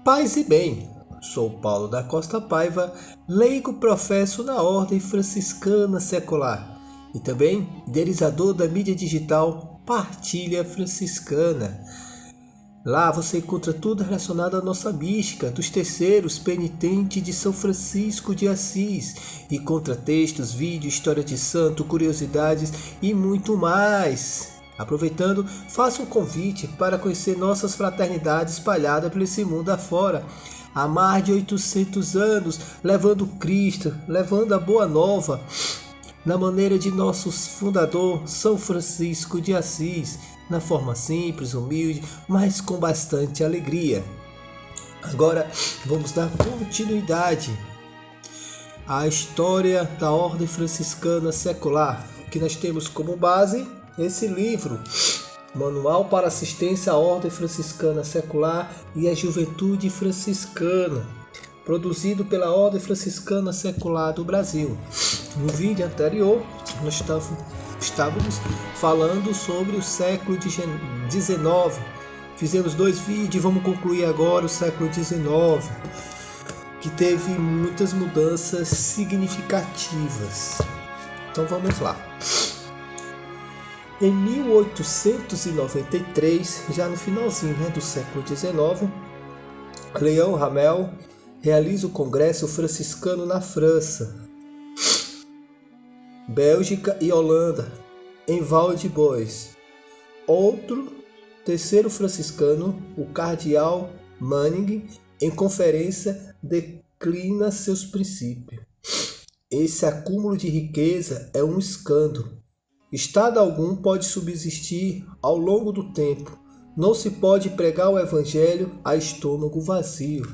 Paz e bem, sou Paulo da Costa Paiva, leigo professo na Ordem Franciscana Secular e também idealizador da mídia digital Partilha Franciscana. Lá você encontra tudo relacionado à nossa mística, dos terceiros penitentes de São Francisco de Assis, e textos, vídeos, história de santo, curiosidades e muito mais. Aproveitando, faço um convite para conhecer nossas fraternidades espalhadas por esse mundo afora. Há mais de 800 anos, levando Cristo, levando a Boa Nova, na maneira de nosso fundador, São Francisco de Assis, na forma simples, humilde, mas com bastante alegria. Agora, vamos dar continuidade à história da Ordem Franciscana Secular, que nós temos como base esse livro, Manual para Assistência à Ordem Franciscana Secular e à Juventude Franciscana, produzido pela Ordem Franciscana Secular do Brasil. No vídeo anterior, nós estávamos falando sobre o século XIX. Fizemos 2 vídeos e vamos concluir agora o século XIX, que teve muitas mudanças significativas. Então vamos lá. Em 1893, já no finalzinho do século XIX, Leão Ramel realiza o Congresso Franciscano na França, Bélgica e Holanda, em Val de Bois. Terceiro franciscano, o cardeal Manning, em conferência declina seus princípios. Esse acúmulo de riqueza é um escândalo. Estado algum pode subsistir ao longo do tempo. Não se pode pregar o evangelho a estômago vazio.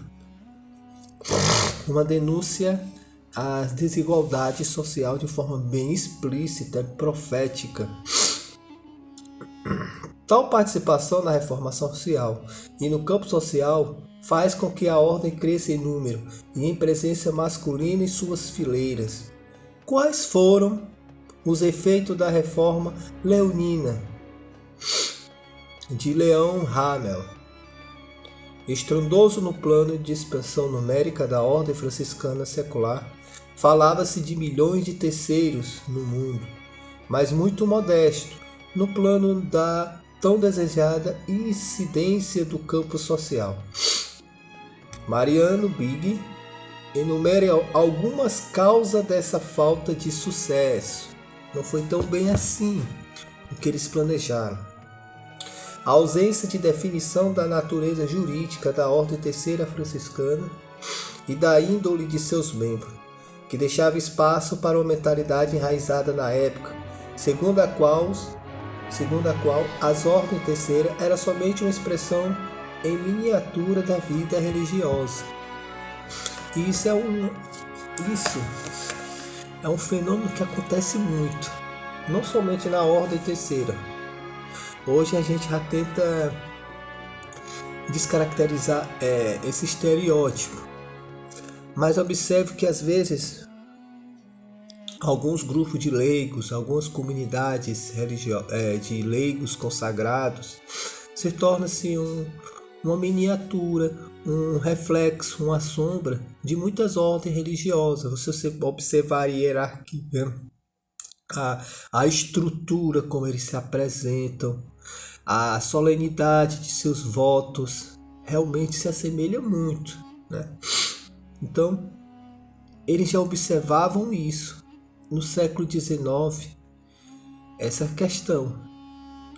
Uma denúncia à desigualdade social de forma bem explícita e profética. Tal participação na reformação social e no campo social faz com que a ordem cresça em número e em presença masculina em suas fileiras. Quais foram os efeitos da reforma leonina de Leão Ramel? Estrondoso no plano de expansão numérica da Ordem Franciscana Secular, falava-se de milhões de terceiros no mundo, mas muito modesto no plano da tão desejada incidência do campo social. Mariano Bigg enumera algumas causas dessa falta de sucesso. Não foi tão bem assim o que eles planejaram. A ausência de definição da natureza jurídica da Ordem Terceira Franciscana e da índole de seus membros, que deixava espaço para uma mentalidade enraizada na época, segundo a qual as Ordens Terceiras era somente uma expressão em miniatura da vida religiosa. E isso é um fenômeno que acontece muito, não somente na Ordem Terceira. Hoje a gente já tenta descaracterizar esse estereótipo, mas observe que às vezes alguns grupos de leigos, algumas comunidades de leigos consagrados se torna-se uma miniatura, um reflexo, uma sombra de muitas ordens religiosas. Você observar a hierarquia, a estrutura como eles se apresentam, a solenidade de seus votos realmente se assemelha muito, né? Então, eles já observavam isso no século XIX, essa questão.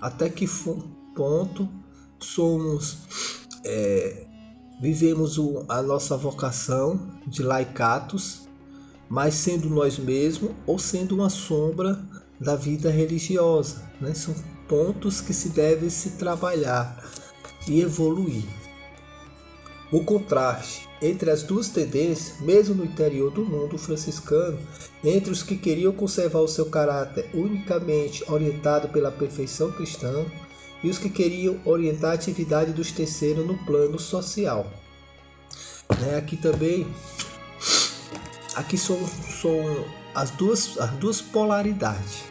Até que ponto vivemos a nossa vocação de laicatos, mas sendo nós mesmos ou sendo uma sombra da vida religiosa, né? São pontos que se deve se trabalhar e evoluir. O contraste entre as duas tendências, mesmo no interior do mundo franciscano, entre os que queriam conservar o seu caráter unicamente orientado pela perfeição cristã e os que queriam orientar a atividade dos terceiros no plano social. Aqui são as duas polaridades.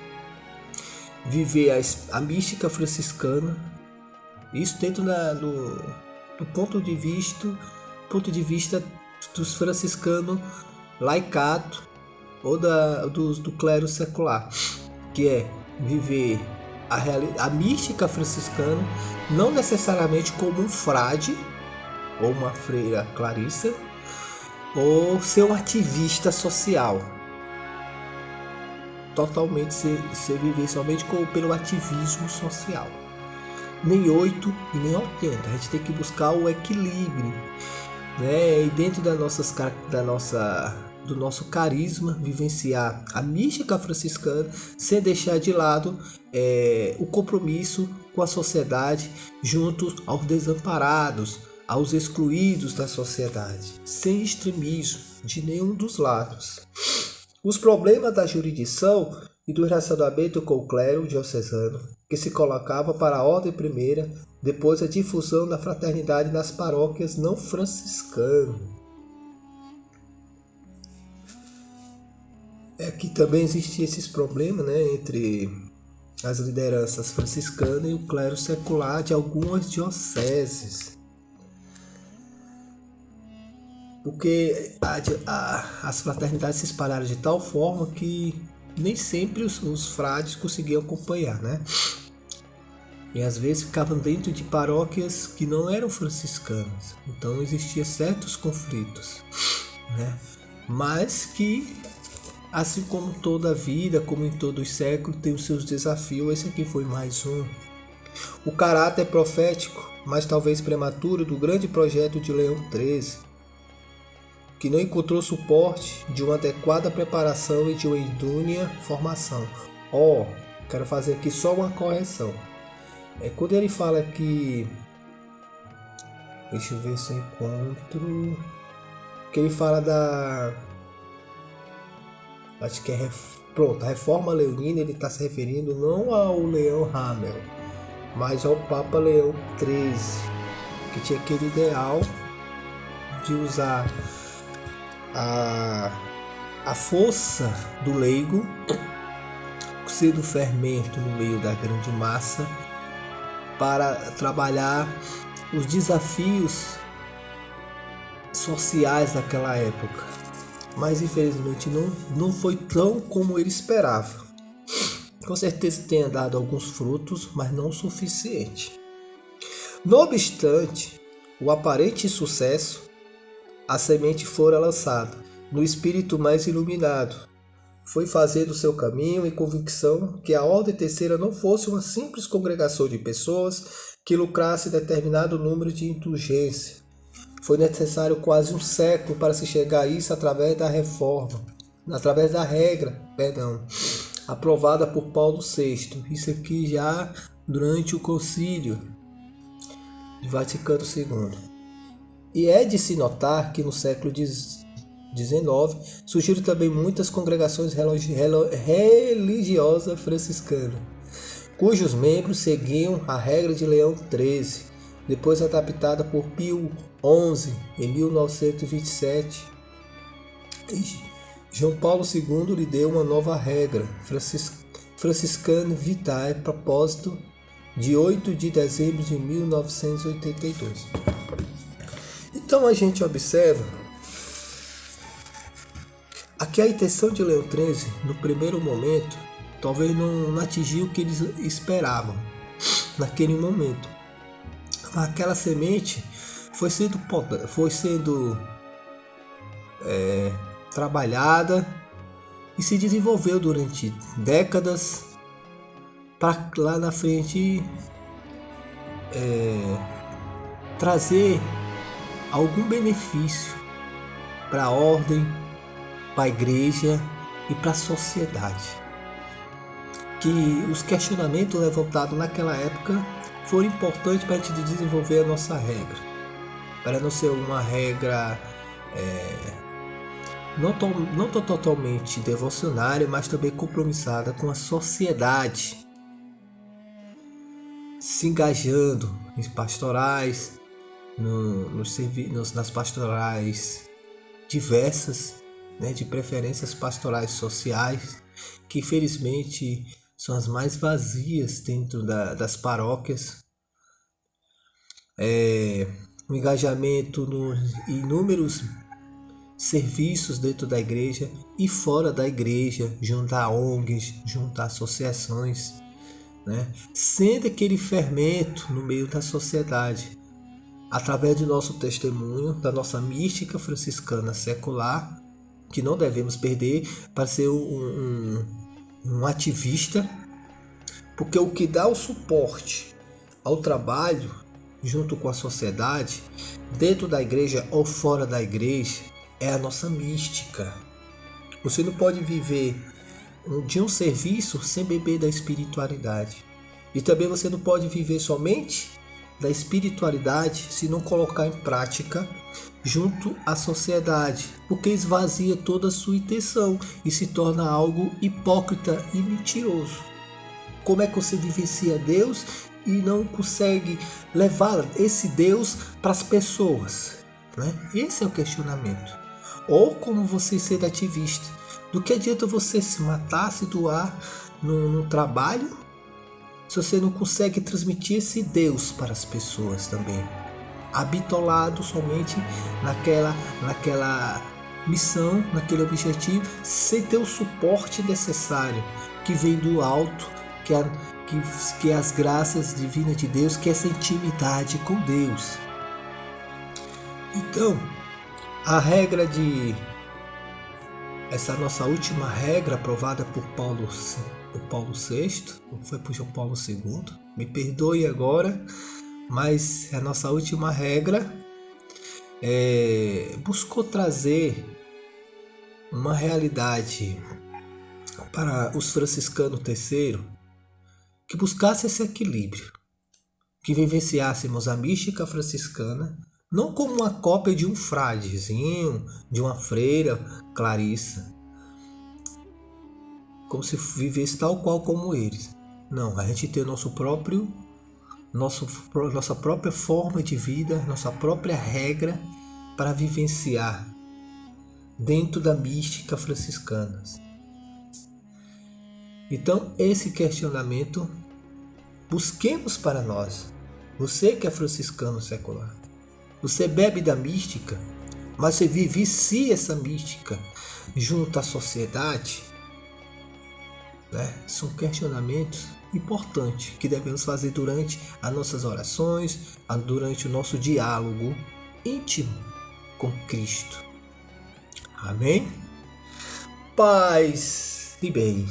Viver a mística franciscana, isso dentro do ponto de vista ponto de vista dos franciscanos laicato ou do clero secular, que é viver a mística franciscana, não necessariamente como um frade ou uma freira clarissa, ou ser um ativista social. Totalmente se viver somente pelo ativismo social. Nem 8 e nem 80. A gente tem que buscar o equilíbrio, né? E dentro do nosso carisma, vivenciar a mística franciscana sem deixar de lado o compromisso com a sociedade junto aos desamparados, aos excluídos da sociedade, sem extremismo de nenhum dos lados. Os problemas da jurisdição e do relacionamento com o clero diocesano, que se colocava para a ordem primeira, depois a difusão da fraternidade nas paróquias não franciscanas. Que também existiam esses problemas, né, entre as lideranças franciscanas e o clero secular de algumas dioceses. Porque as fraternidades se espalharam de tal forma que nem sempre os frades conseguiam acompanhar, né? E às vezes ficavam dentro de paróquias que não eram franciscanas. Então existiam certos conflitos, né? Mas que, assim como toda a vida, como em todos os séculos, tem os seus desafios. Esse aqui foi mais um. O caráter profético, mas talvez prematuro, do grande projeto de Leão XIII, que não encontrou suporte de uma adequada preparação e de uma idônea formação. Quero fazer aqui só uma correção. Quando ele fala que... Deixa eu ver se eu encontro... Que ele fala da... Acho que pronto, a reforma leonina, ele está se referindo não ao Leão Hamel, mas ao Papa Leão XIII, que tinha aquele ideal de usar a força do leigo, ser do fermento no meio da grande massa, para trabalhar os desafios sociais daquela época. Mas infelizmente não foi tão como ele esperava. Com certeza tenha dado alguns frutos, mas não o suficiente. Não obstante o aparente sucesso, a semente fora lançada no espírito mais iluminado. Foi fazer do seu caminho e convicção que a Ordem Terceira não fosse uma simples congregação de pessoas que lucrasse determinado número de indulgência. Foi necessário quase um século para se chegar a isso através da regra, aprovada por Paulo VI. Isso aqui já durante o Concílio de Vaticano II. E é de se notar que no século XIX surgiram também muitas congregações religiosas franciscanas, cujos membros seguiam a regra de Leão XIII, depois adaptada por Pio XI em 1927. João Paulo II lhe deu uma nova regra, Franciscana Vitae, propósito de 8 de dezembro de 1982. Então a gente observa aqui a intenção de Leão XIII, no primeiro momento, talvez não atingiu o que eles esperavam naquele momento. Aquela semente foi sendo trabalhada e se desenvolveu durante décadas para lá na frente trazer algum benefício para a ordem, para a igreja e para a sociedade. Que os questionamentos levantados naquela época foram importantes para a gente desenvolver a nossa regra, para não ser uma regra não totalmente devocionária, mas também compromissada com a sociedade, se engajando em pastorais, nas pastorais diversas, né, de preferências pastorais sociais, que infelizmente são as mais vazias dentro das paróquias, um engajamento nos inúmeros serviços dentro da igreja e fora da igreja, junto a ONGs, junto a associações, né? Sendo aquele fermento no meio da sociedade, através do nosso testemunho, da nossa mística franciscana secular, que não devemos perder para ser um ativista, porque o que dá o suporte ao trabalho junto com a sociedade, dentro da igreja ou fora da igreja, é a nossa mística. Você não pode viver de um serviço sem beber da espiritualidade. E também você não pode viver somente da espiritualidade se não colocar em prática junto à sociedade, porque esvazia toda a sua intenção e se torna algo hipócrita e mentiroso. Como é que você vivencia Deus e não consegue levar esse Deus para as pessoas, né? Esse é o questionamento. Ou como você ser ativista. Do que adianta você se matar, se doar no trabalho, se você não consegue transmitir esse Deus para as pessoas também? Habitolado somente naquela missão, naquele objetivo, sem ter o suporte necessário que vem do alto, que as graças divinas de Deus, que é essa intimidade com Deus. Então, a regra essa nossa última regra aprovada por Paulo VI, ou foi por João Paulo II, me perdoe agora, mas a nossa última regra buscou trazer uma realidade para os franciscanos terceiro, que buscasse esse equilíbrio, que vivenciássemos a mística franciscana não como uma cópia de um fradezinho, de uma freira clarissa, como se vivesse tal qual como eles. Não, a gente tem nossa própria forma de vida, nossa própria regra para vivenciar dentro da mística franciscana. Então, esse questionamento busquemos para nós. Você que é franciscano secular, você bebe da mística, mas você vivencia essa mística junto à sociedade, né? São questionamentos importantes que devemos fazer durante as nossas orações, durante o nosso diálogo íntimo com Cristo. Amém? Paz e bem.